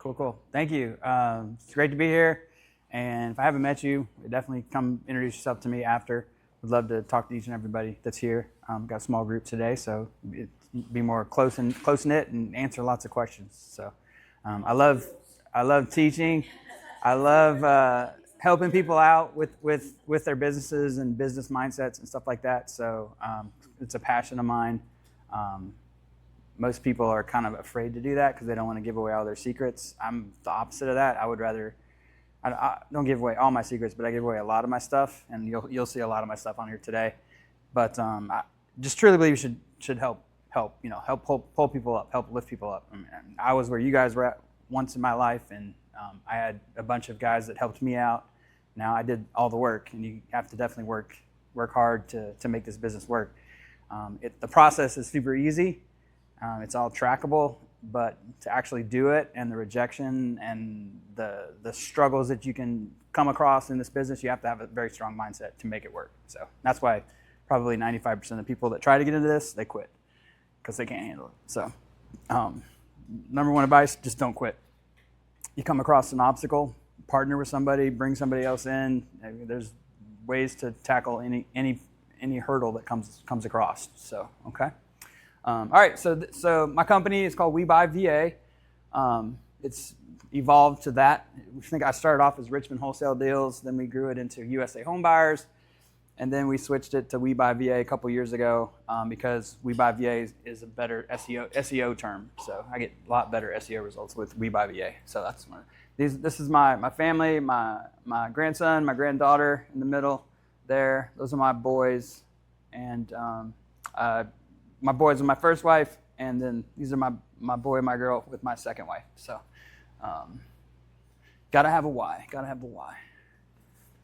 Cool. Thank you. It's great to be here. And if I haven't met you, definitely come introduce yourself to me after. Would love to talk to each and everybody that's here. Got a small group today, so be more close knit and answer lots of questions. So I love teaching. I love helping people out with their businesses and business mindsets and stuff like that. So it's a passion of mine. Most people are kind of afraid to do that because they don't want to give away all their secrets. I'm the opposite of that. I would rather, I don't give away all my secrets, but I give away a lot of my stuff, and you'll see a lot of my stuff on here today. But I just truly believe you should help pull people up, help lift people up. I was where you guys were at once in my life, and I had a bunch of guys that helped me out. Now I did all the work, and you have to definitely work hard to make this business work. The process is super easy. It's all trackable, but to actually do it and the rejection and the struggles that you can come across in this business, you have to have a very strong mindset to make it work. So that's why probably 95% of people that try to get into this, they quit because they can't handle it. So number one advice, just don't quit. You come across an obstacle, partner with somebody, bring somebody else in. There's ways to tackle any hurdle that comes across. So, okay. All right, so my company is called We Buy VA. It's evolved to that. I think I started off as Richmond Wholesale Deals, then we grew it into USA Home Buyers, and then we switched it to We Buy VA a couple years ago because We Buy VA is a better SEO term. So I get a lot better SEO results with We Buy VA. So that's one. This is my family, my grandson, my granddaughter in the middle there. Those are my boys, and my boys with my first wife, and then these are my boy and my girl with my second wife. So gotta have a why.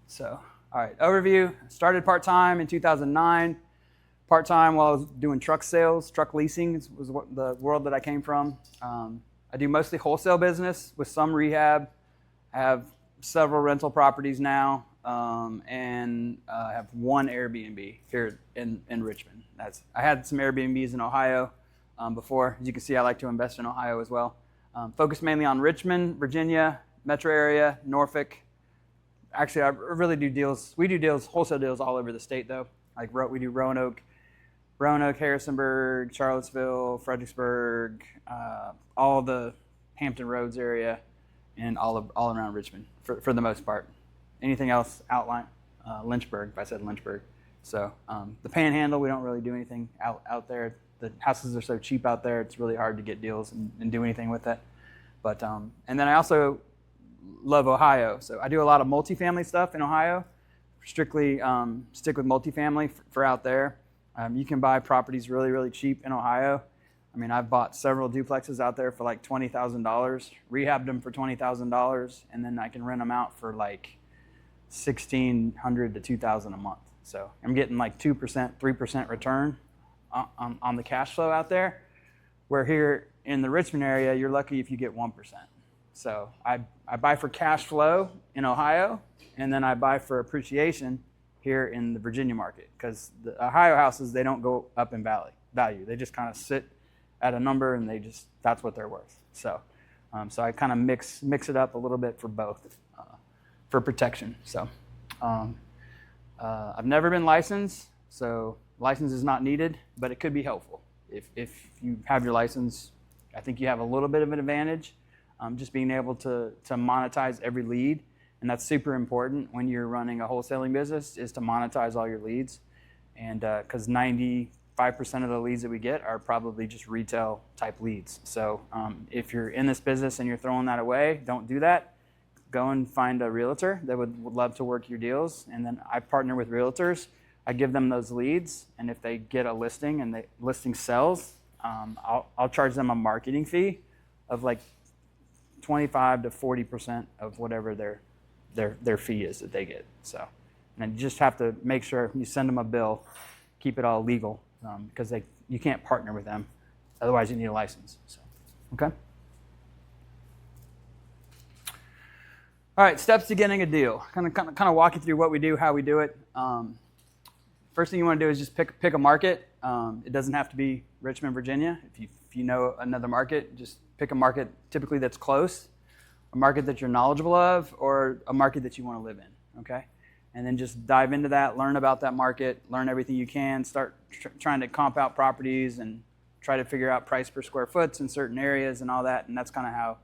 So, all right, overview. Started part-time in 2009. Part-time while I was doing truck sales. Truck leasing was the world that I came from. I do mostly wholesale business with some rehab. I have several rental properties now, and I have one Airbnb here in Richmond. I had some Airbnbs in Ohio before. As you can see, I like to invest in Ohio as well. Focus mainly on Richmond, Virginia, metro area, Norfolk. Actually, I really do deals. We do deals, wholesale deals all over the state, though. Like we do Roanoke, Harrisonburg, Charlottesville, Fredericksburg, all the Hampton Roads area, and all around Richmond for the most part. Anything else outline? Lynchburg, if I said Lynchburg. So the Panhandle, we don't really do anything out there. The houses are so cheap out there; it's really hard to get deals and do anything with it. But and then I also love Ohio, so I do a lot of multifamily stuff in Ohio. Strictly stick with multifamily for out there. You can buy properties really, really cheap in Ohio. I mean, I've bought several duplexes out there for like $20,000, rehabbed them for $20,000, and then I can rent them out for like $1,600 to $2,000 a month. So I'm getting like 2%, 3% return on the cash flow out there, where here in the Richmond area, you're lucky if you get 1%. So I buy for cash flow in Ohio, and then I buy for appreciation here in the Virginia market, because the Ohio houses, they don't go up in value. They just kind of sit at a number, and that's what they're worth. So so I kind of mix it up a little bit for both, for protection. So I've never been licensed, so license is not needed, but it could be helpful. If you have your license, I think you have a little bit of an advantage, just being able to monetize every lead. And that's super important when you're running a wholesaling business, is to monetize all your leads. And because 95% of the leads that we get are probably just retail type leads. So if you're in this business and you're throwing that away, don't do that. Go and find a realtor that would love to work your deals. And then I partner with realtors. I give them those leads. And if they get a listing and the listing sells, I'll charge them a marketing fee of like 25 to 40% of whatever their fee is that they get. So, and you just have to make sure you send them a bill, keep it all legal, because you can't partner with them, otherwise you need a license. So, okay. All right, steps to getting a deal. Kind of walk you through what we do, how we do it. First thing you want to do is just pick a market. It doesn't have to be Richmond, Virginia. If you know another market, just pick a market typically that's close. a market that you're knowledgeable of, or a market that you want to live in, okay? And then just dive into that, learn about that market, learn everything you can, start trying to comp out properties and try to figure out price per square foot in certain areas and all that, and that's kind of how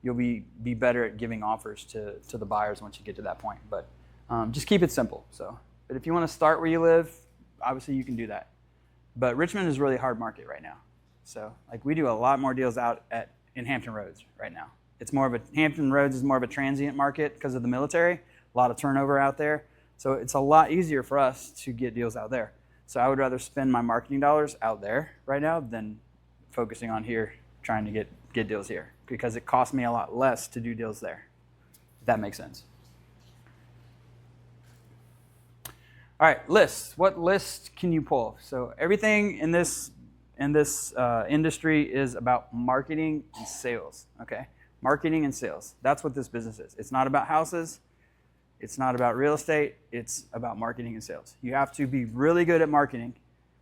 you'll be better at giving offers to the buyers once you get to that point. But just keep it simple. But if you want to start where you live, obviously you can do that. But Richmond is a really hard market right now. So like we do a lot more deals out in Hampton Roads right now. Hampton Roads is more of a transient market because of the military, a lot of turnover out there. So it's a lot easier for us to get deals out there. So I would rather spend my marketing dollars out there right now than focusing on here, trying to get deals here, because it costs me a lot less to do deals there. If that makes sense. All right, lists. What list can you pull? So everything in this industry is about marketing and sales, okay? Marketing and sales. That's what this business is. It's not about houses. It's not about real estate. It's about marketing and sales. You have to be really good at marketing,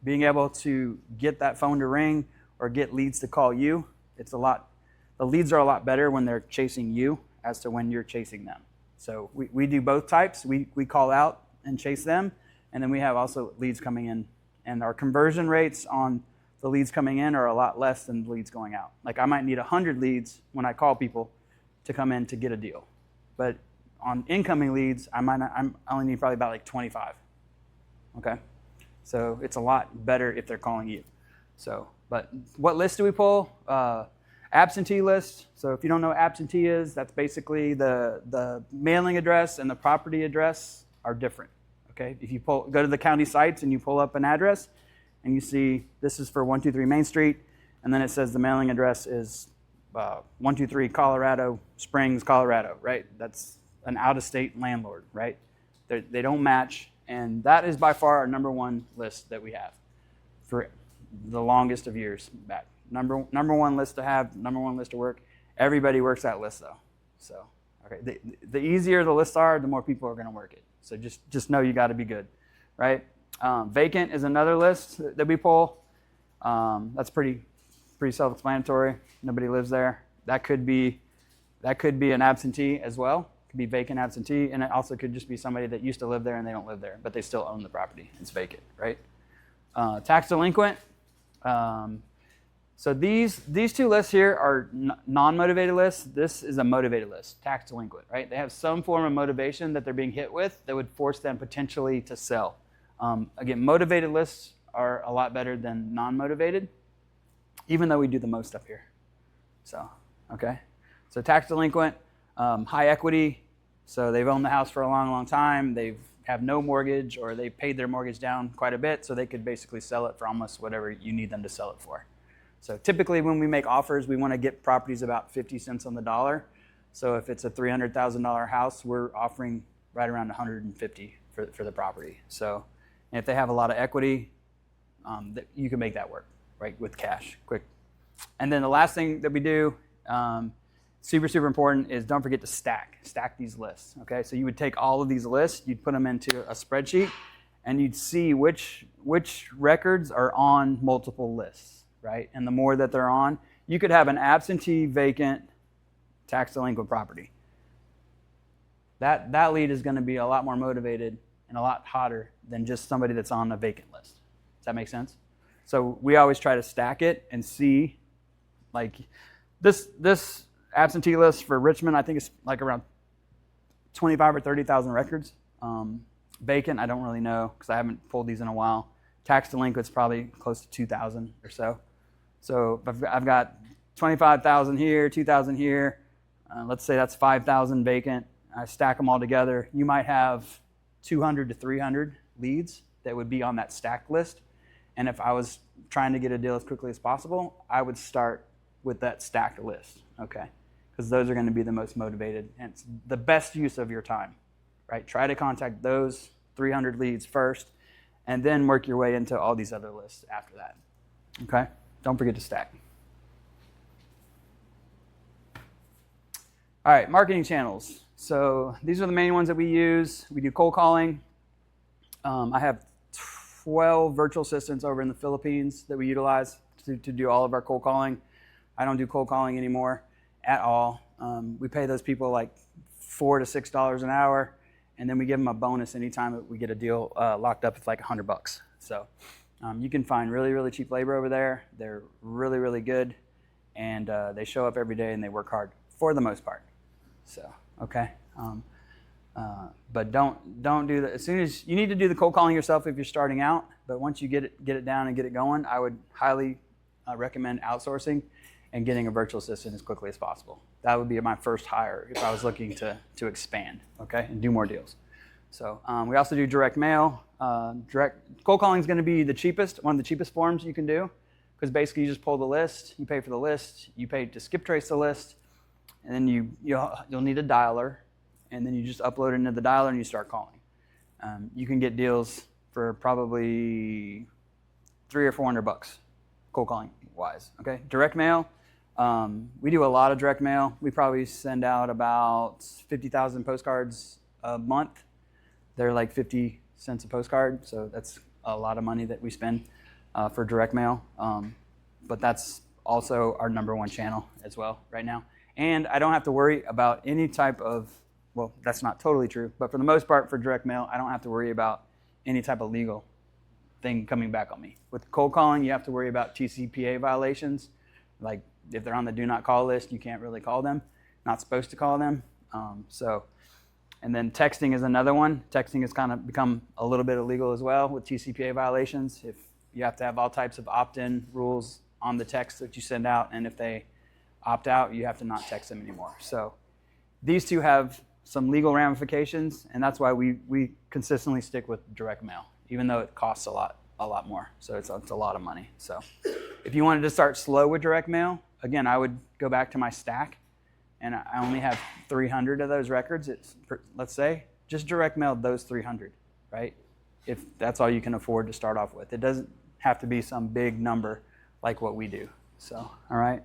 being able to get that phone to ring or get leads to call you. The leads are a lot better when they're chasing you as to when you're chasing them. So we do both types. We call out and chase them, and then we have also leads coming in. And our conversion rates on the leads coming in are a lot less than the leads going out. Like I might need 100 leads when I call people to come in to get a deal. But on incoming leads, I only need probably about like 25. Okay? So it's a lot better if they're calling you. So, but what list do we pull? Absentee list. So if you don't know what absentee is, that's basically the mailing address and the property address are different. Okay? If you go to the county sites and you pull up an address and you see this is for 123 Main Street, and then it says the mailing address is 123 Colorado Springs, Colorado, right? That's an out-of-state landlord, right? They don't match, and that is by far our number one list that we have for the longest of years back. Number one list to have, number one list to work. Everybody works that list though. So, okay, the easier the lists are, the more people are going to work it. So just know you got to be good, right? Vacant is another list that we pull. That's pretty self-explanatory. Nobody lives there. That could be an absentee as well. Be vacant absentee, and it also could just be somebody that used to live there and they don't live there, but they still own the property. It's vacant, right? Tax delinquent. So these two lists here are non-motivated lists. This is a motivated list, tax delinquent, right? They have some form of motivation that they're being hit with that would force them potentially to sell. Again, motivated lists are a lot better than non-motivated, even though we do the most up here. So, okay. So tax delinquent, high equity. So they've owned the house for a long, long time. They have no mortgage, or they paid their mortgage down quite a bit, so they could basically sell it for almost whatever you need them to sell it for. So typically when we make offers, we want to get properties about 50 cents on the dollar. So if it's a $300,000 house, we're offering right around 150 for the property. So and if they have a lot of equity, you can make that work, right, with cash, quick. And then the last thing that we do, super, super important, is don't forget to stack these lists, okay? So you would take all of these lists, you'd put them into a spreadsheet, and you'd see which records are on multiple lists, right? And the more that they're on, you could have an absentee, vacant, tax delinquent property. That lead is going to be a lot more motivated and a lot hotter than just somebody that's on a vacant list. Does that make sense? So we always try to stack it and see, like this absentee list for Richmond, I think it's like around 25 or 30,000 records. Vacant, I don't really know because I haven't pulled these in a while. Tax delinquent's probably close to 2,000 or so. So I've got 25,000 here, 2,000 here. Let's say that's 5,000 vacant. I stack them all together. You might have 200 to 300 leads that would be on that stacked list. And if I was trying to get a deal as quickly as possible, I would start with that stacked list, okay? Because those are going to be the most motivated, and it's the best use of your time, right? Try to contact those 300 leads first, and then work your way into all these other lists after that, okay? Don't forget to stack. All right, marketing channels. So these are the main ones that we use. We do cold calling. I have 12 virtual assistants over in the Philippines that we utilize to do all of our cold calling. I don't do cold calling anymore at all. We pay those people like $4 to $6 an hour, and then we give them a bonus anytime that we get a deal locked up. It's like $100. So you can find really, really cheap labor over there. They're really, really good, and they show up every day and they work hard for the most part. So okay. But don't do that. As soon as you need to do the cold calling yourself if you're starting out, but once you get it down and get it going, I would highly recommend outsourcing and getting a virtual assistant as quickly as possible. That would be my first hire if I was looking to expand, okay, and do more deals. So we also do direct mail. Direct cold calling is going to be the cheapest, one of the cheapest forms you can do, because basically you just pull the list, you pay for the list, you pay to skip trace the list, and then you'll need a dialer. And then you just upload it into the dialer and you start calling. You can get deals for probably $300 or $400 cold calling wise. Okay, direct mail. We do a lot of direct mail. We probably send out about 50,000 postcards a month. They're like 50 cents a postcard, so that's a lot of money that we spend for direct mail. But that's also our number one channel as well right now. And I don't have to worry about any type of, well, that's not totally true, but for the most part for direct mail, I don't have to worry about any type of legal thing coming back on me. With cold calling, you have to worry about TCPA violations. Like if they're on the do not call list, you can't really call them, not supposed to call them. And then texting is another one. Texting has kind of become a little bit illegal as well with TCPA violations. If you have to have all types of opt-in rules on the text that you send out, and if they opt out, you have to not text them anymore. So these two have some legal ramifications, and that's why we consistently stick with direct mail, even though it costs a lot more. So it's a lot of money. So if you wanted to start slow with direct mail, again, I would go back to my stack, and I only have 300 of those records. Let's say just direct mail those 300, right? If that's all you can afford to start off with. It doesn't have to be some big number like what we do. So all right,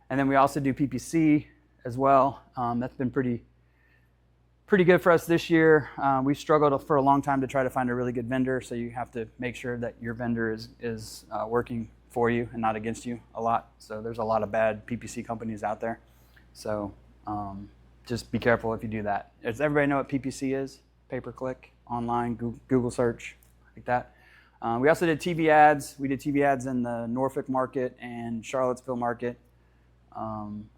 and then we also do PPC as well. That's been pretty good for us this year. We've struggled for a long time to try to find a really good vendor, so you have to make sure that your vendor is working for you and not against you a lot. So there's a lot of bad PPC companies out there. So just be careful if you do that. Does everybody know what PPC is? Pay-per-click, online, Google search, like that. We also did TV ads. We did TV ads in the Norfolk market and Charlottesville market.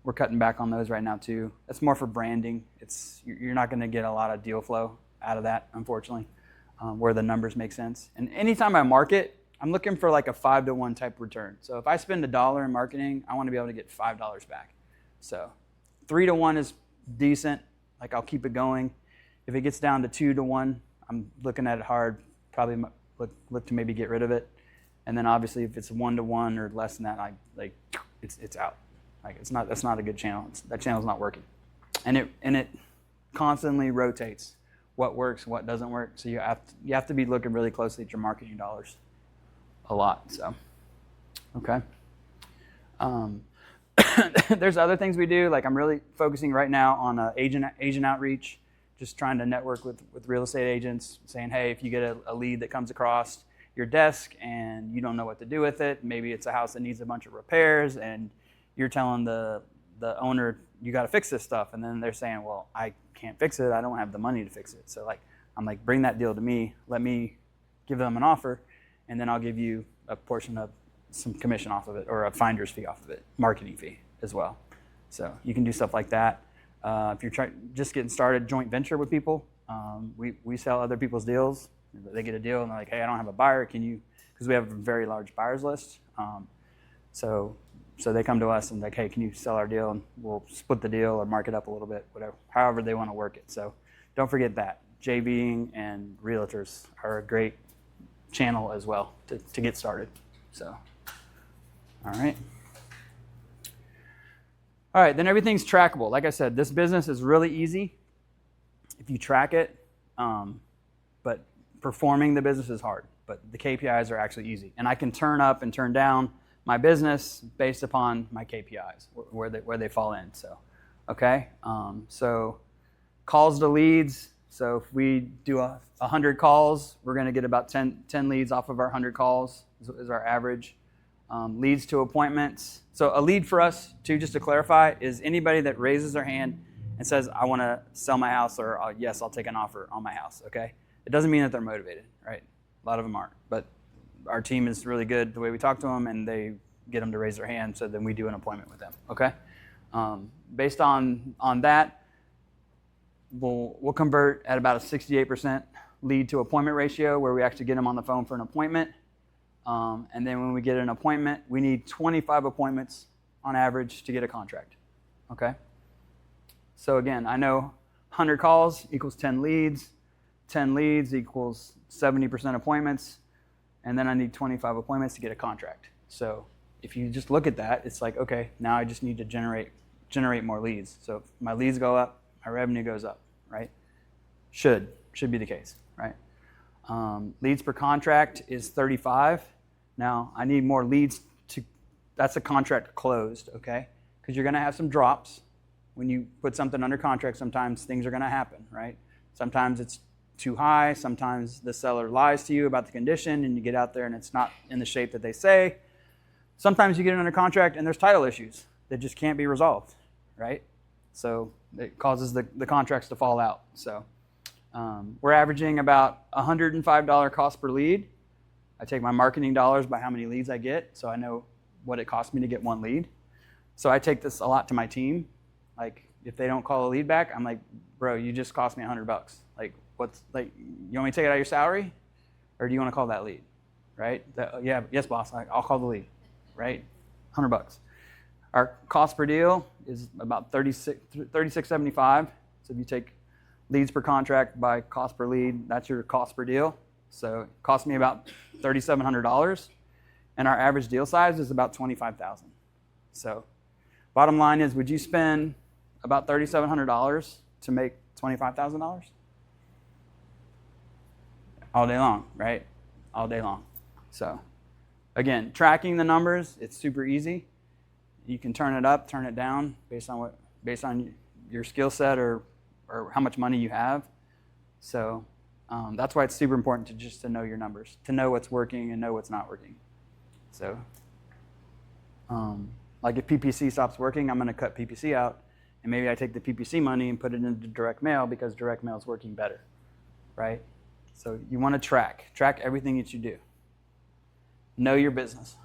We're cutting back on those right now too. That's more for branding. You're not going to get a lot of deal flow out of that, unfortunately, where the numbers make sense. And anytime I market, I'm looking for like a 5-to-1 type return. So if I spend $1 in marketing, I want to be able to get $5 back. So 3-to-1 is decent. Like I'll keep it going. If it gets down to 2-to-1, I'm looking at it hard. Probably look to maybe get rid of it. And then obviously if it's 1-to-1 or less than that, it's out. Like that's not a good channel. That channel's not working, and it constantly rotates what works, what doesn't work. So you have to be looking really closely at your marketing dollars, a lot. So, okay. There's other things we do. Like I'm really focusing right now on agent outreach, just trying to network with real estate agents, saying, hey, if you get a lead that comes across your desk and you don't know what to do with it, maybe it's a house that needs a bunch of repairs, and you're telling the owner, you got to fix this stuff. And then they're saying, well, I can't fix it. I don't have the money to fix it. So I'm like, bring that deal to me. Let me give them an offer, and then I'll give you a portion of some commission off of it, or a finder's fee off of it, marketing fee as well. So you can do stuff like that. If you're just getting started, joint venture with people. We sell other people's deals. They get a deal and they're like, hey, I don't have a buyer. Can you? Because we have a very large buyers list. So they come to us and like, hey, can you sell our deal? And we'll split the deal or mark it up a little bit, whatever, however they want to work it. So don't forget that. JVing and realtors are a great channel as well to get started. So, all right. All right, then everything's trackable. Like I said, this business is really easy if you track it, but performing the business is hard. But the KPIs are actually easy. And I can turn up and turn down my business based upon my KPIs, where they fall in. So, okay. So calls to leads. So if we do 100 calls, we're going to get about 10 leads off of our 100 calls is our average. Leads to appointments. So a lead for us, too, just to clarify, is anybody that raises their hand and says, I want to sell my house, or yes, I'll take an offer on my house, okay? It doesn't mean that they're motivated, right? A lot of them aren't. But our team is really good the way we talk to them, and they get them to raise their hand, so then we do an appointment with them, okay? Based on that, we'll convert at about a 68% lead to appointment ratio, where we actually get them on the phone for an appointment. And then when we get an appointment, we need 25 appointments on average to get a contract, okay? So again, I know 100 calls equals 10 leads. 10 leads equals 70% appointments. And then I need 25 appointments to get a contract. So if you just look at that, it's like, okay, now I just need to generate more leads. So if my leads go up, my revenue goes up, right? Should be the case, right? Leads per contract is 35. Now, I need more leads that's a contract closed, okay? Because you're going to have some drops. When you put something under contract, sometimes things are going to happen, right? Sometimes it's too high. Sometimes the seller lies to you about the condition, and you get out there and it's not in the shape that they say. Sometimes you get it under contract and there's title issues that just can't be resolved, right? So it causes the contracts to fall out. So we're averaging about $105 cost per lead. I take my marketing dollars by how many leads I get, so I know what it costs me to get one lead. So I take this a lot to my team. Like, if they don't call a lead back, I'm like, bro, you just cost me $100. Like, you want me to take it out of your salary? Or do you want to call that lead, right? Yeah, yes, boss, I'll call the lead, right? $100. Our cost per deal is about $36.75. So if you take leads per contract by cost per lead, that's your cost per deal. So it costs me about $3,700. And our average deal size is about $25,000. So bottom line is, would you spend about $3,700 to make $25,000? All day long, right? All day long. So again, tracking the numbers, it's super easy. You can turn it up, turn it down based on your skill set or how much money you have. So that's why it's super important to know your numbers, to know what's working and know what's not working. So like if PPC stops working, I'm going to cut PPC out, and maybe I take the PPC money and put it into direct mail because direct mail is working better, right? So you want to track everything that you do. Know your business.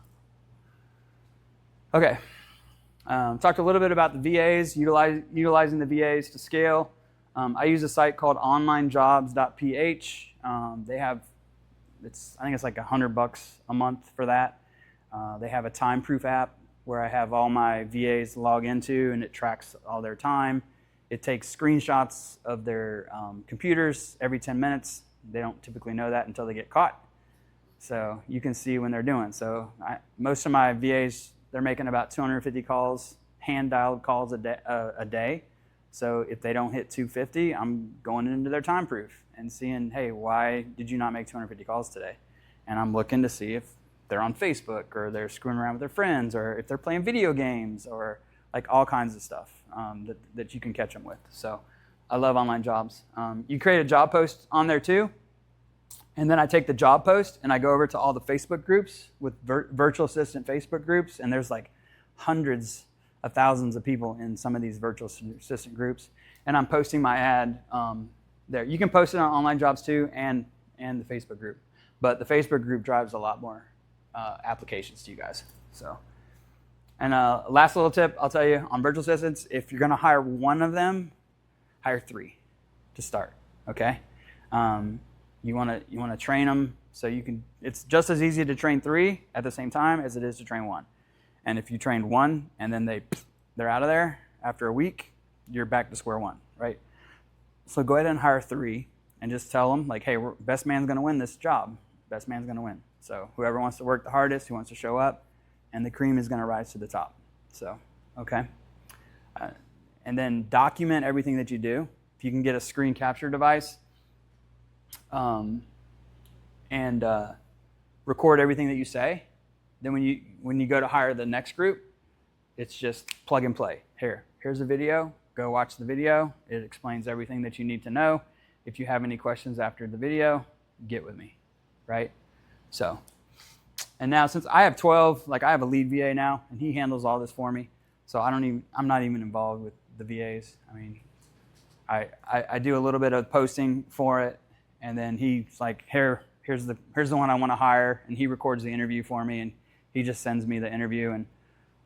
Okay. Talked a little bit about the VAs, utilizing the VAs to scale. I use a site called onlinejobs.ph. They have, I think it's like $100 a month for that. They have a time-proof app where I have all my VAs log into, and it tracks all their time. It takes screenshots of their computers every 10 minutes. They don't typically know that until they get caught. So you can see when they're doing. So most of my VAs, they're making about 250 calls, hand-dialed calls a day. So if they don't hit 250, I'm going into their time proof and seeing, hey, why did you not make 250 calls today? And I'm looking to see if they're on Facebook, or they're screwing around with their friends, or if they're playing video games, or like all kinds of stuff that you can catch them with. So I love online jobs. You create a job post on there too. And then I take the job post and I go over to all the Facebook groups with virtual assistant Facebook groups. And there's like hundreds of thousands of people in some of these virtual assistant groups. And I'm posting my ad there. You can post it on online jobs too, and the Facebook group. But the Facebook group drives a lot more applications to you guys. So, and last little tip I'll tell you on virtual assistants: if you're going to hire one of them, hire 3 to start. Okay, you want to train them so you can. It's just as easy to train 3 at the same time as it is to train 1. And if you trained 1 and then they're out of there after a week, you're back to square one, right? So go ahead and hire 3 and just tell them like, hey, best man's going to win this job. Best man's going to win. So whoever wants to work the hardest, who wants to show up, and the cream is going to rise to the top. So, okay. And then document everything that you do. If you can get a screen capture device and record everything that you say, then when you go to hire the next group, it's just plug and play. Here's a video. Go watch the video. It explains everything that you need to know. If you have any questions after the video, get with me, right? So, And now since I have 12, like I have a lead VA now, and he handles all this for me. So I'm not even involved with the VAs. I mean, I do a little bit of posting for it, and then he's like, here's the one I want to hire, and he records the interview for me, and he just sends me the interview, and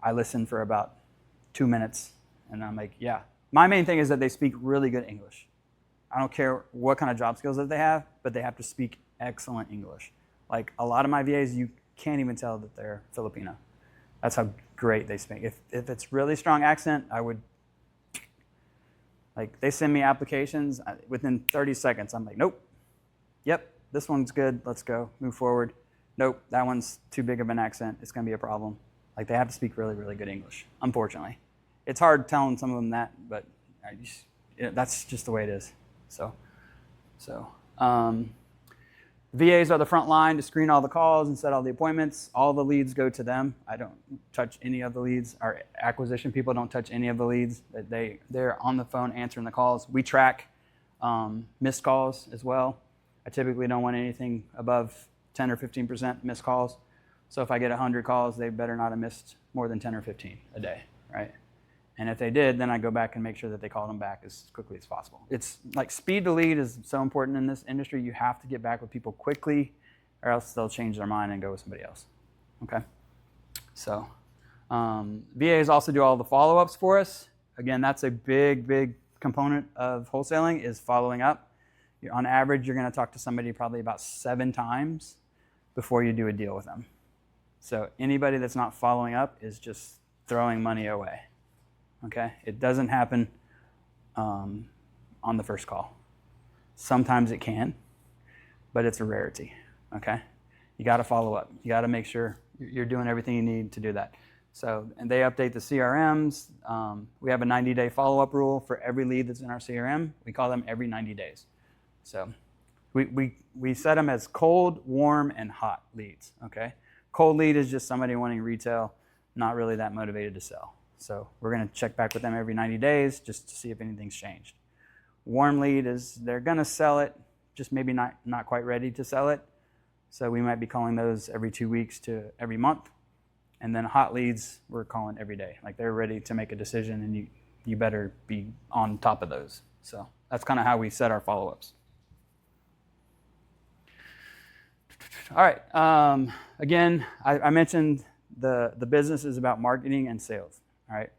I listen for about 2 minutes, and I'm like, yeah. My main thing is that they speak really good English. I don't care what kind of job skills that they have, but they have to speak excellent English. Like a lot of my VAs, you can't even tell that they're Filipino. That's how great they speak. If it's really strong accent, I would, like they send me applications, within 30 seconds, I'm like, nope, yep, this one's good, let's go, move forward. Nope, that one's too big of an accent, it's gonna be a problem. Like they have to speak really, really good English, unfortunately. It's hard telling some of them that, but that's just the way it is. VAs are the front line to screen all the calls and set all the appointments. All the leads go to them. I don't touch any of the leads. Our acquisition people don't touch any of the leads. They're on the phone answering the calls. We track missed calls as well. I typically don't want anything above 10 or 15% missed calls. So if I get 100 calls, they better not have missed more than 10 or 15 a day, right? And if they did, then I go back and make sure that they call them back as quickly as possible. It's like speed to lead is so important in this industry. You have to get back with people quickly or else they'll change their mind and go with somebody else, okay? So VAs also do all the follow-ups for us. Again, that's a big, big component of wholesaling is following up. On average, you're gonna talk to somebody probably about 7 times before you do a deal with them. So anybody that's not following up is just throwing money away. Okay, it doesn't happen on the first call. Sometimes it can, but it's a rarity. Okay, you got to follow up. You got to make sure you're doing everything you need to do that. So, and they update the CRMs. We have a 90-day follow-up rule for every lead that's in our CRM. We call them every 90 days. So, we set them as cold, warm, and hot leads. Okay, cold lead is just somebody wanting retail, not really that motivated to sell. So we're going to check back with them every 90 days just to see if anything's changed. Warm lead is they're going to sell it, just maybe not quite ready to sell it. So we might be calling those every 2 weeks to every month. And then hot leads, we're calling every day. Like they're ready to make a decision and you better be on top of those. So that's kind of how we set our follow-ups. All right. Again, I mentioned the business is about marketing and sales. All right,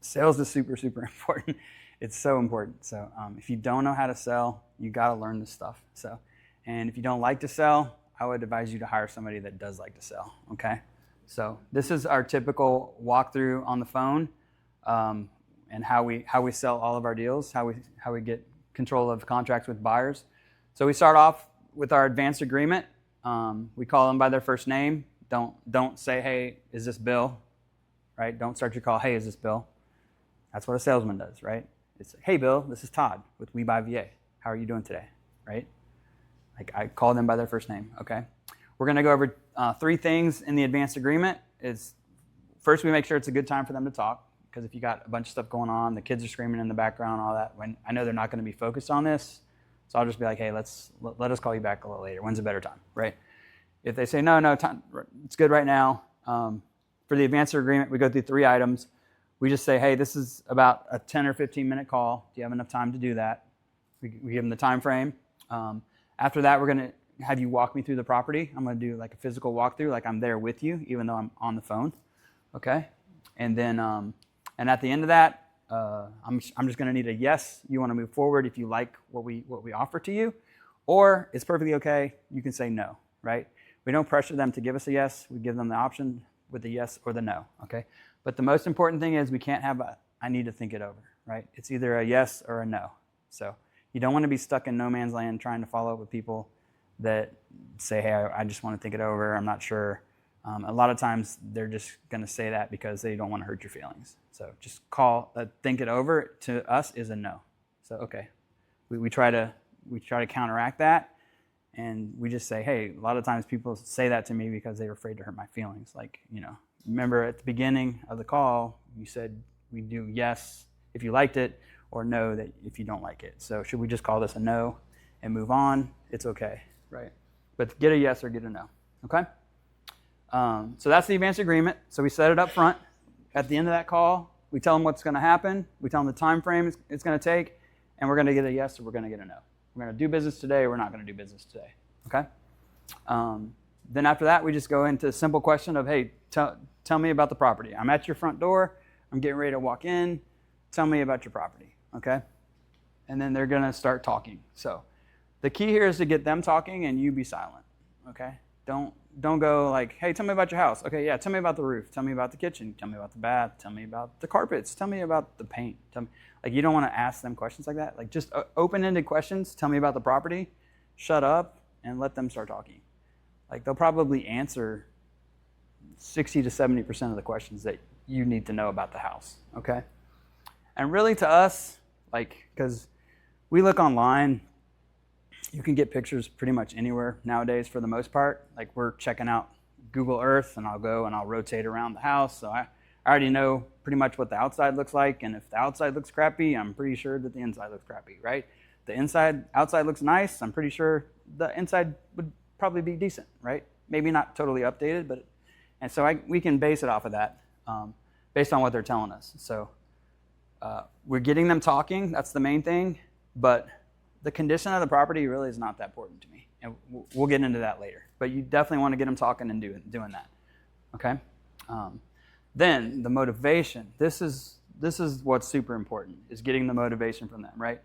sales is super, super important. It's so important. So if you don't know how to sell, you got to learn this stuff. So, and if you don't like to sell, I would advise you to hire somebody that does like to sell. Okay, so this is our typical walkthrough on the phone, and how we sell all of our deals, how we get control of contracts with buyers. So we start off with our advanced agreement. We call them by their first name. Don't say, hey, is this Bill? Right? Don't start your call, hey, is this Bill? That's what a salesman does, right? It's, hey, Bill, this is Todd with We Buy VA. How are you doing today, right? Like I call them by their first name, okay? We're gonna go over 3 things in the advanced agreement. First, we make sure it's a good time for them to talk, because if you got a bunch of stuff going on, the kids are screaming in the background, all that, when I know they're not gonna be focused on this, so I'll just be like, hey, let us call you back a little later. When's a better time, right? If they say, no, time, it's good right now, for the advanced agreement, we go through 3 items. We just say, hey, this is about a 10 or 15 minute call. Do you have enough time to do that? We give them the time frame. After that, we're gonna have you walk me through the property. I'm gonna do like a physical walkthrough, like I'm there with you, even though I'm on the phone, okay? And then, and at the end of that, I'm just gonna need a yes, you wanna move forward if you like what we offer to you, or it's perfectly okay, you can say no, right? We don't pressure them to give us a yes, we give them the option with the yes or the no, okay? But the most important thing is we can't have I need to think it over, right? It's either a yes or a no. So you don't want to be stuck in no man's land trying to follow up with people that say, hey, I just want to think it over, I'm not sure. A lot of times they're just gonna say that because they don't want to hurt your feelings. So just think it over to us is a no. So, okay, we try to counteract that. And we just say, hey, a lot of times people say that to me because they're afraid to hurt my feelings. Like, remember at the beginning of the call, you said we do yes if you liked it, or no that if you don't like it. So should we just call this a no and move on? It's okay, right? But get a yes or get a no, okay? So that's the advance agreement. So we set it up front. At the end of that call, we tell them what's going to happen. We tell them the time frame it's going to take, and we're going to get a yes or we're going to get a no. We're going to do business today or we're not going to do business today. Okay? Then after that, we just go into a simple question of, hey, tell me about the property. I'm at your front door. I'm getting ready to walk in. Tell me about your property. Okay? And then they're going to start talking. So the key here is to get them talking and you be silent. Okay? Don't go like, hey, tell me about your house. Okay, yeah, tell me about the roof. Tell me about the kitchen. Tell me about the bath. Tell me about the carpets. Tell me about the paint. Like, you don't want to ask them questions like that. Like, just open-ended questions. Tell me about the property. Shut up and let them start talking. Like, they'll probably answer 60 to 70% of the questions that you need to know about the house, okay? And really to us, like, because we look online, you can get pictures pretty much anywhere nowadays for the most part. Like, we're checking out Google Earth, and I'll go and I'll rotate around the house. So I already know pretty much what the outside looks like. And if the outside looks crappy, I'm pretty sure that the inside looks crappy, right? The outside looks nice. I'm pretty sure the inside would probably be decent, right? Maybe not totally updated, and so we can base it off of that based on what they're telling us. So we're getting them talking. That's the main thing. But the condition of the property really is not that important to me. And we'll get into that later. But you definitely want to get them talking and doing that. Okay? Then the motivation. This is what's super important, is getting the motivation from them, right?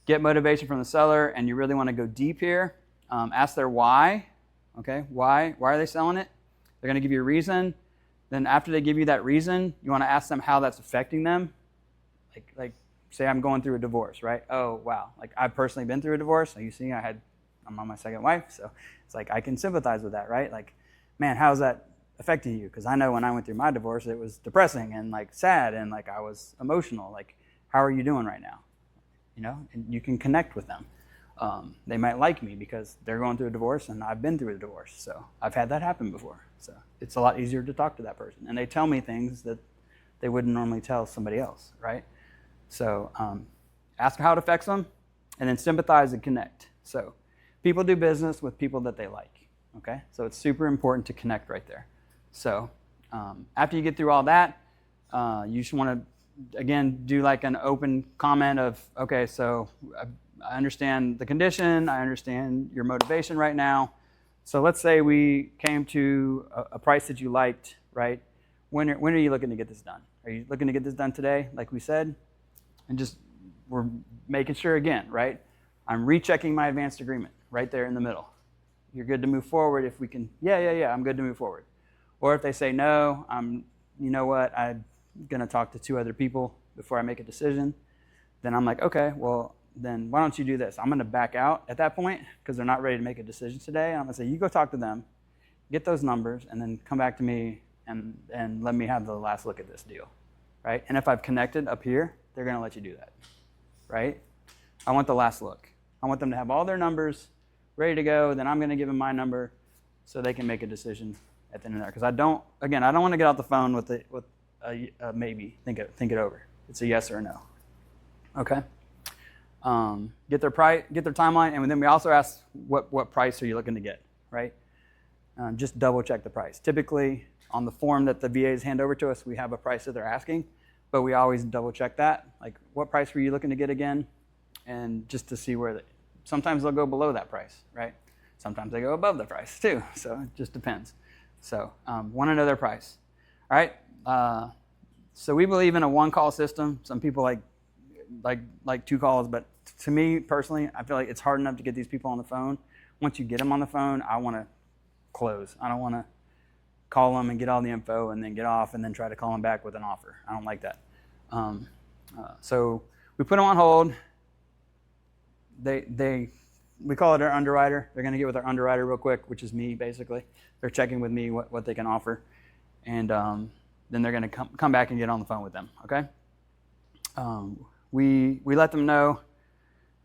Get motivation from the seller, and you really want to go deep here. Ask their why. Okay? Why are they selling it? They're going to give you a reason. Then after they give you that reason, you want to ask them how that's affecting them. Like say I'm going through a divorce, right? Oh, wow. Like, I've personally been through a divorce. Like, you see, I'm on my second wife, so it's like I can sympathize with that, right? Like, man, how's that affecting you? Because I know when I went through my divorce, it was depressing and like sad and like I was emotional. Like, how are you doing right now? You know, and you can connect with them. They might like me because they're going through a divorce and I've been through a divorce. So I've had that happen before. So it's a lot easier to talk to that person. And they tell me things that they wouldn't normally tell somebody else, right? So ask how it affects them, and then sympathize and connect. So people do business with people that they like, okay? So it's super important to connect right there. So after you get through all that, you just want to, again, do like an open comment of, okay, so I understand the condition, I understand your motivation right now. So let's say we came to a price that you liked, right? When are you looking to get this done? Are you looking to get this done today, like we said? And just, we're making sure again, right? I'm rechecking my advanced agreement right there in the middle. You're good to move forward if we can, yeah, I'm good to move forward. Or if they say no, you know what, I'm gonna talk to 2 other people before I make a decision. Then I'm like, okay, well, then why don't you do this? I'm gonna back out at that point because they're not ready to make a decision today. And I'm gonna say, you go talk to them, get those numbers, and then come back to me and let me have the last look at this deal, right? And if I've connected up here, they're going to let you do that, right? I want the last look. I want them to have all their numbers ready to go. Then I'm going to give them my number so they can make a decision at the end of there. Because I don't want to get off the phone with a maybe. Think it over. It's a yes or a no. Okay. Get their timeline, and then we also ask what price are you looking to get, right? Just double check the price. Typically, on the form that the VAs hand over to us, we have a price that they're asking. But we always double check that. Like, what price were you looking to get again? And just to see sometimes they'll go below that price, right? Sometimes they go above the price too. So it just depends. So want to know their price. All right. So we believe in a 1-call system. Some people like 2 calls, but to me personally, I feel like it's hard enough to get these people on the phone. Once you get them on the phone, I want to close. I don't want to call them and get all the info and then get off and then try to call them back with an offer. I don't like that. So we put them on hold. We call it our underwriter. They're going to get with our underwriter real quick, which is me basically. They're checking with me what they can offer, and then they're going to come back and get on the phone with them. Okay. We let them know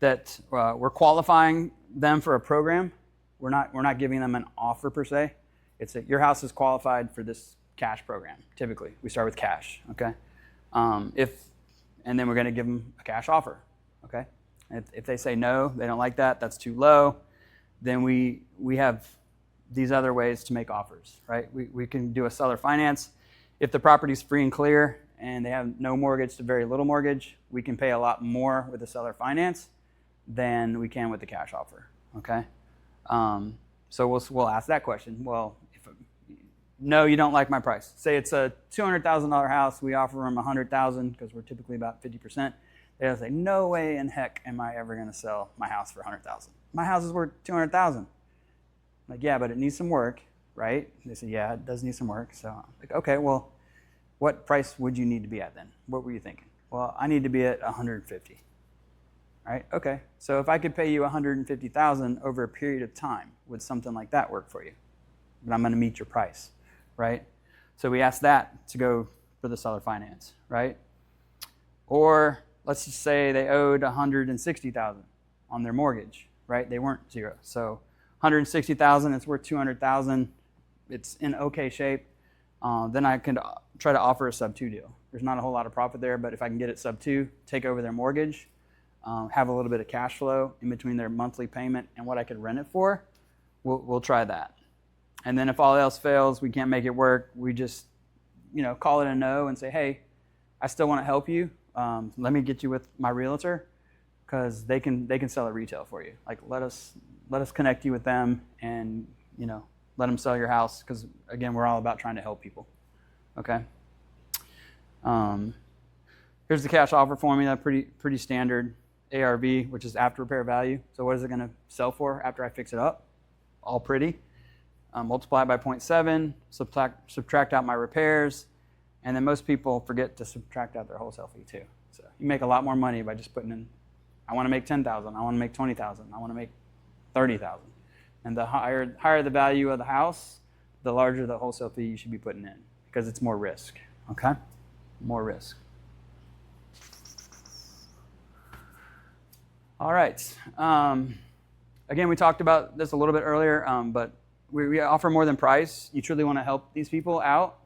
that we're qualifying them for a program. We're not giving them an offer per se. It's that your house is qualified for this cash program. Typically, we start with cash. Okay. And then we're going to give them a cash offer, okay? If they say no, they don't like that, that's too low, then we have these other ways to make offers, right? We can do a seller finance. If the property's free and clear and they have no mortgage to very little mortgage, we can pay a lot more with the seller finance than we can with the cash offer, okay? So we'll ask that question. Well, no, you don't like my price. Say it's a $200,000 house. We offer them $100,000 because we're typically about 50%. They'll say, no way in heck am I ever going to sell my house for $100,000. My house is worth $200,000. Like, yeah, but it needs some work, right? They say, yeah, it does need some work. So I'm like, okay, well, what price would you need to be at then? What were you thinking? Well, I need to be at 150. Right? Okay. So if I could pay you $150,000 over a period of time, would something like that work for you? But I'm going to meet your price, right? So we ask that to go for the seller finance, right? Or let's just say they owed $160,000 on their mortgage, right? They weren't zero. So $160,000, it's worth $200,000. It's in okay shape. Then I can try to offer a sub-2 deal. There's not a whole lot of profit there, but if I can get it sub-2, take over their mortgage, have a little bit of cash flow in between their monthly payment and what I could rent it for, we'll try that. And then if all else fails, we can't make it work, we just call it a no and say, hey, I still want to help you. Let me get you with my realtor because they can sell it retail for you. Like let us connect you with them and let them sell your house because again, we're all about trying to help people. Okay. Here's the cash offer formula, pretty standard. ARV, which is after repair value. So what is it going to sell for after I fix it up? All pretty. Multiply it by 0.7, subtract out my repairs, and then most people forget to subtract out their wholesale fee too. So you make a lot more money by just putting in, I want to make 10,000, I want to make 20,000, I want to make 30,000. And the higher the value of the house, the larger the wholesale fee you should be putting in because it's more risk, okay? More risk. All right. Again, we talked about this a little bit earlier, but we offer more than price. You truly want to help these people out.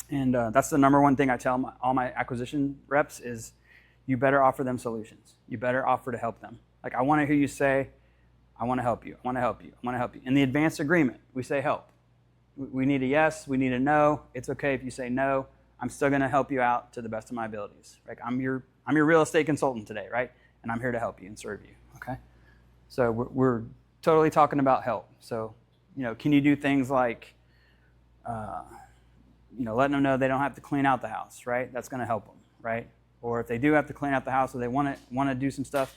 And that's the number one thing I tell all my acquisition reps is you better offer them solutions. You better offer to help them. Like I want to hear you say, I want to help you. I want to help you. I want to help you. In the advanced agreement, we say help. We need a yes. We need a no. It's okay if you say no. I'm still going to help you out to the best of my abilities. Like I'm your real estate consultant today, right? And I'm here to help you and serve you, okay? So we're totally talking about help. So, can you do things like, letting them know they don't have to clean out the house, right? That's going to help them, right? Or if they do have to clean out the house or they want to do some stuff,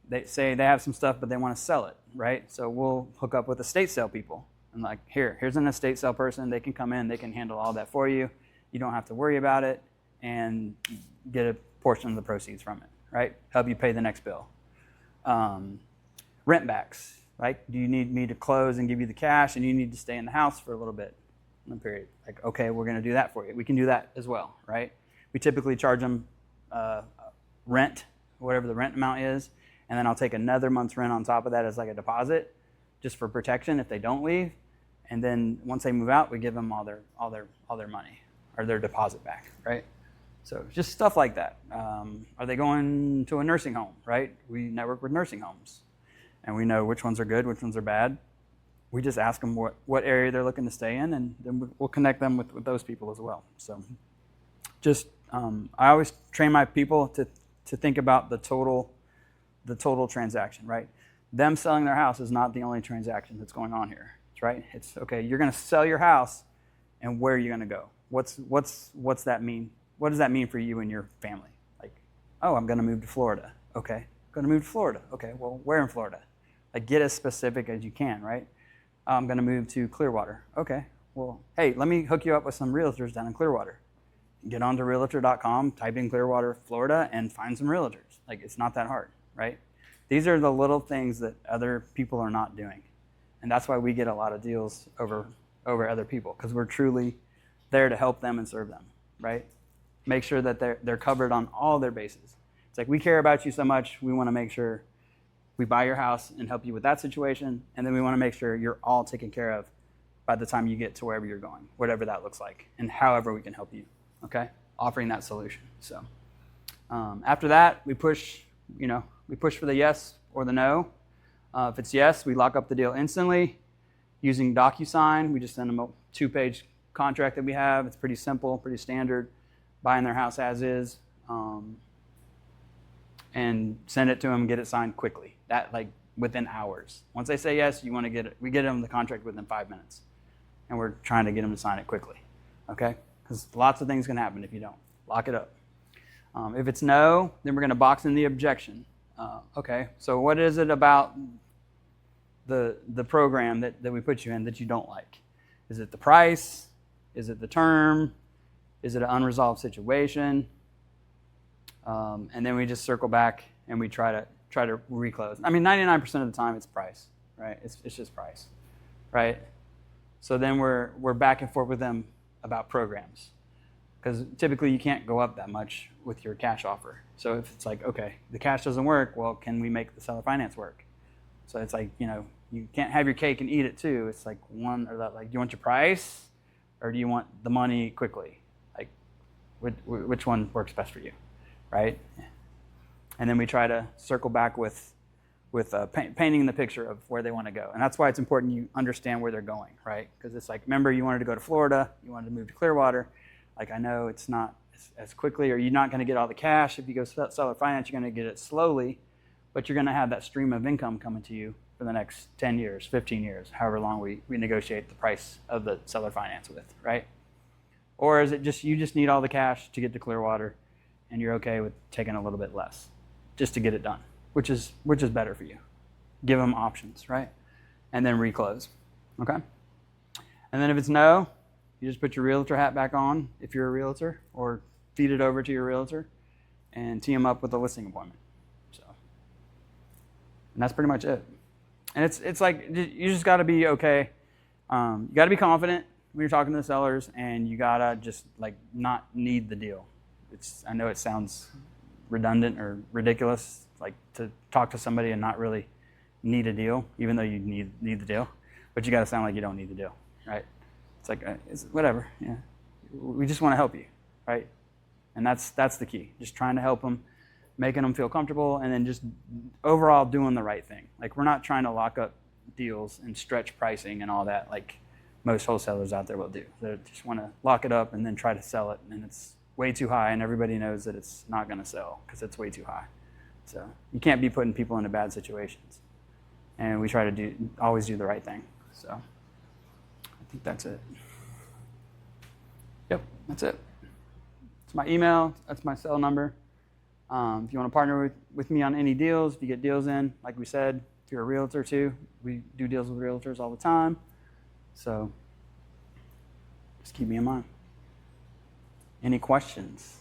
they say they have some stuff, but they want to sell it, right? So we'll hook up with estate sale people. And like, here's an estate sale person. They can come in. They can handle all that for you. You don't have to worry about it and get a portion of the proceeds from it. Right? Help you pay the next bill. Rent backs, right? Do you need me to close and give you the cash and you need to stay in the house for a little bit in a period? Like, okay, we're going to do that for you. We can do that as well, right? We typically charge them rent, whatever the rent amount is, and then I'll take another month's rent on top of that as like a deposit just for protection if they don't leave. And then once they move out, we give them all their money or their deposit back, right? So just stuff like that. Are they going to a nursing home, right? We network with nursing homes, and we know which ones are good, which ones are bad. We just ask them what area they're looking to stay in, and then we'll connect them with those people as well. So just I always train my people to think about the total transaction, right? Them selling their house is not the only transaction that's going on here, right? It's okay. You're going to sell your house, and where are you going to go? What's that mean? What does that mean for you and your family? Like, oh, I'm going to move to Florida. Okay, I'm going to move to Florida. Okay, well, where in Florida? Like, get as specific as you can, right? I'm going to move to Clearwater. Okay, well, hey, let me hook you up with some realtors down in Clearwater. Get onto realtor.com, type in Clearwater, Florida, and find some realtors. Like, it's not that hard, right? These are the little things that other people are not doing. And that's why we get a lot of deals over other people, because we're truly there to help them and serve them, right? Make sure that they're covered on all their bases. It's like we care about you so much, we want to make sure we buy your house and help you with that situation, and then we want to make sure you're all taken care of by the time you get to wherever you're going, whatever that looks like, and however we can help you, okay? Offering that solution. So after that, we push for the yes or the no. If it's yes, we lock up the deal instantly. using DocuSign. We just send them a 2-page contract that we have. It's pretty simple, pretty standard, buying their house as is, and send it to them, get it signed quickly. That like within hours. Once they say yes, we get them the contract within 5 minutes. And we're trying to get them to sign it quickly, okay? Because lots of things can happen if you don't. Lock it up. If it's no, then we're going to box in the objection. Okay, so what is it about the program that we put you in that you don't like? Is it the price? Is it the term? Is it an unresolved situation? And then we just circle back and we try to reclose. I mean, 99% of the time it's price, right? It's just price, right? So then we're back and forth with them about programs, because typically you can't go up that much with your cash offer. So if it's like, okay, the cash doesn't work, well, can we make the seller finance work? So it's like, you can't have your cake and eat it too. It's like one or that. Like, do you want your price or do you want the money quickly? Like, which one works best for you, right? And then we try to circle back with painting the picture of where they want to go. And that's why it's important you understand where they're going, right? Because it's like, remember, you wanted to go to Florida, you wanted to move to Clearwater. Like, I know it's not as quickly, or you're not going to get all the cash. If you go seller finance, you're going to get it slowly, but you're going to have that stream of income coming to you for the next 10 years, 15 years, however long we negotiate the price of the seller finance with, right? Or is it just you just need all the cash to get to Clearwater and you're okay with taking a little bit less just to get it done, which is better for you. Give them options, right? And then reclose, okay? And then if it's no, you just put your realtor hat back on if you're a realtor, or feed it over to your realtor and tee them up with a listing appointment. So, and that's pretty much it. And it's like, you just got to be okay. You got to be confident when you're talking to the sellers, and you got to just like not need the deal. I know it sounds redundant or ridiculous, like to talk to somebody and not really need a deal, even though you need the deal. But you got to sound like you don't need the deal, right? It's like, it's whatever, yeah. We just want to help you, right? And that's the key. Just trying to help them, making them feel comfortable, and then just overall doing the right thing. Like, we're not trying to lock up deals and stretch pricing and all that like most wholesalers out there will do. They just want to lock it up and then try to sell it, and it's way too high, and everybody knows that it's not going to sell because it's way too high. So you can't be putting people into bad situations. And we try to always do the right thing. So I think that's it. Yep, that's it. It's my email. That's my cell number. If you want to partner with me on any deals, if you get deals in, like we said, if you're a realtor too, we do deals with realtors all the time. So just keep me in mind. Any questions?